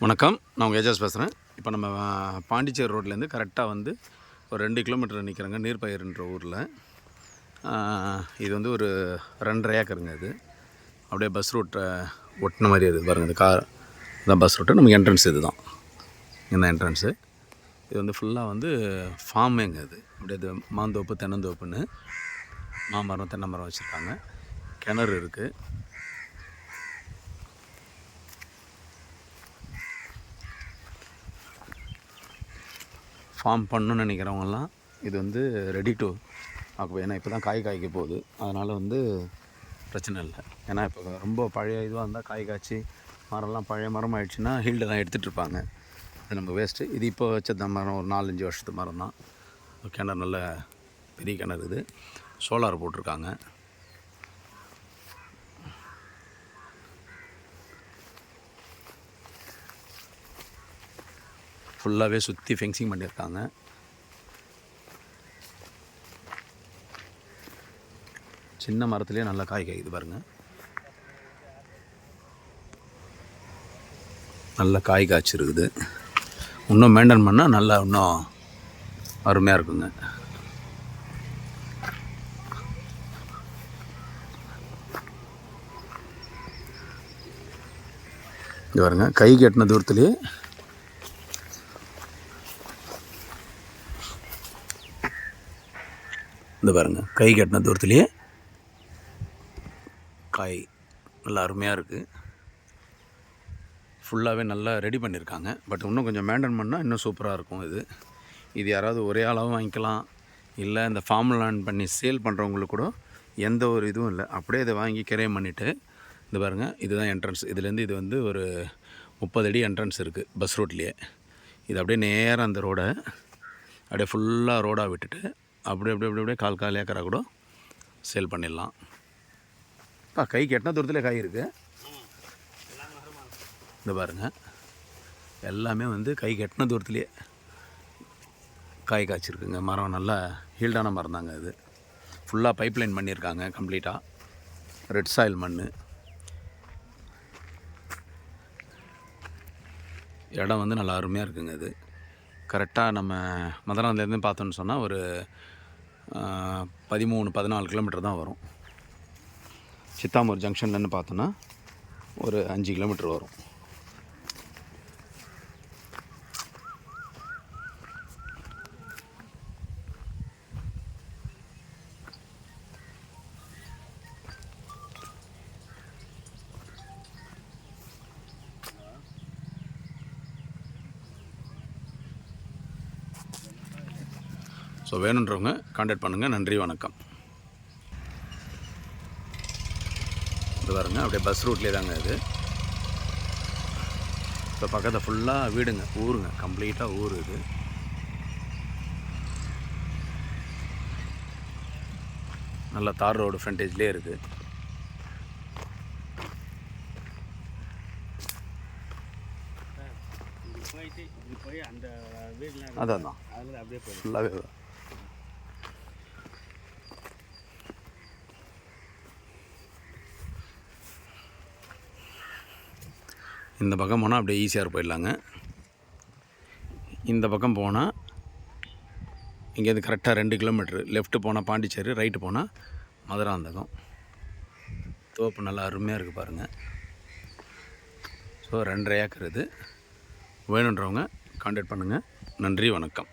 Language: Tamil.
வணக்கம், நான் உங்கள் ஏஜாஸ் பேசுகிறேன். இப்போ நம்ம பாண்டிச்சேரி ரோட்லேருந்து கரெக்டாக வந்து ஒரு 2 கிலோமீட்டர் நிற்கிறேங்க. நீர்பயிர்ன்ற ஊரில். இது வந்து ஒரு 2.5 ஏக்கருங்க. இது அப்படியே பஸ் ரூட்டை ஒட்டின மாதிரி இது பாருங்கள். இந்த கார் தான் பஸ் ரூட்டு. நமக்கு என்ட்ரன்ஸ் இது தான், இந்த என்ட்ரன்ஸு. இது வந்து ஃபுல்லாக வந்து ஃபார்மேங்க. இது அப்படியே இது மாந்தோப்பு தென்னந்தோப்புன்னு மாமரம் தென்னை மரம் வச்சுருக்காங்க. கிணறு இருக்குது. ஃபார்ம் பண்ணணுன்னு நினைக்கிறவங்கலாம் இது வந்து ரெடி டு ஆக்குவோம். ஏன்னா இப்போ தான் காய்க்க போகுது. அதனால் வந்து பிரச்சனை இல்லை. ஏன்னா இப்போ ரொம்ப பழைய இதுவாக இருந்தால் காய் காய்ச்சி மரம்லாம் பழைய மரம் ஆகிடுச்சுன்னா ஹீல்டு தான் எடுத்துகிட்ருப்பாங்க. அது நம்ம வேஸ்ட்டு. இது இப்போ வச்ச மரம் ஒரு 4-5 வருஷத்து மரம் தான். கிணறு நல்ல பெரிய கிணறு. இது சோலார் போட்டிருக்காங்க. ஃபுல்லாகவே சுற்றி ஃபென்சிங் பண்ணியிருக்காங்க. சின்ன மரத்துலேயே நல்லா காய் காய்க்குது பாருங்கள். நல்ல காய் காய்ச்சிருக்குது. இன்னும் மெயின்டைன் பண்ணால் நல்லா இன்னும் அருமையாக இருக்குங்க. இது பாருங்க, கை கட்டின தூரத்துலேயே இந்த பாருங்கள், கை கட்டின தூரத்துலேயே காய் நல்லா அருமையாக இருக்குது. ஃபுல்லாகவே நல்லா ரெடி பண்ணியிருக்காங்க. பட் இன்னும் கொஞ்சம் மெயின்டைன் பண்ணால் இன்னும் சூப்பராக இருக்கும். இது யாராவது ஒரே அளவு வாங்கிக்கலாம். இல்லை இந்த ஃபார்ம் லேண்ட் பண்ணி சேல் பண்ணுறவங்களுக்கு கூட எந்த ஒரு இதுவும் இல்லை. அப்படியே இதை வாங்கி கிரையம் பண்ணிவிட்டு இது பாருங்கள், இதுதான் என்ட்ரன்ஸ். இதுலேருந்து இது வந்து ஒரு 30 அடி என்ட்ரன்ஸ் இருக்குது பஸ் ரோட்லேயே. இது அப்படியே நேராக அந்த ரோடை அப்படியே ஃபுல்லாக ரோடாக விட்டுட்டு அப்படியே கால் ஏக்கராக கூட சேல் பண்ணிடலாம். கை கெட்டின தூரத்தில் காய் இருக்குது. இந்த பாருங்கள், எல்லாமே வந்து கை கெட்டின தூரத்துலேயே காய் காய்ச்சிருக்குங்க. மரம் நல்லா ஹீல்டான மரம் தாங்க. இது ஃபுல்லாக பைப் லைன் பண்ணியிருக்காங்க கம்ப்ளீட்டாக. ரெட் சாயில் மண். இடம் வந்து நல்லா அருமையாக இருக்குங்க. இது கரெக்டாக நம்ம மதுராந்தலேருந்து பார்த்தோன்னு சொன்னால் ஒரு 13-14 கிலோமீட்டர் தான் வரும். சித்தாமூர் ஜங்ஷன்லேருந்து பார்த்தோன்னா ஒரு 5 கிலோமீட்டர் வரும். ஸோ வேணுன்றவங்க கான்டாக்ட் பண்ணுங்கள். நன்றி, வணக்கம். இது பாருங்க, அப்படியே பஸ் ரூட்லேயே தாங்க இது. இப்போ பக்கத்தில் ஃபுல்லாக வீடுங்க, ஊருங்க, கம்ப்ளீட்டாக ஊர். இது நல்ல தார் ரோடு ஃப்ரண்டேஜ்லேயே இருக்குது. அதான் ஃபுல்லாகவே இந்த பக்கம் போனால் அப்படியே ஈஸியாக போயிடலாங்க. இந்த பக்கம் போனால் இங்கேருந்து கரெக்டாக 2 கிலோமீட்ரு. லெஃப்ட்டு போனால் பாண்டிச்சேரி, ரைட்டு போனால் மதுராந்தகம். தோப்பு நல்லா அருமையாக இருக்குது பாருங்கள். ஸோ 2.5 ஏக்கர் இது. வேணுன்றவங்க கான்டாக்ட் பண்ணுங்கள். நன்றி, வணக்கம்.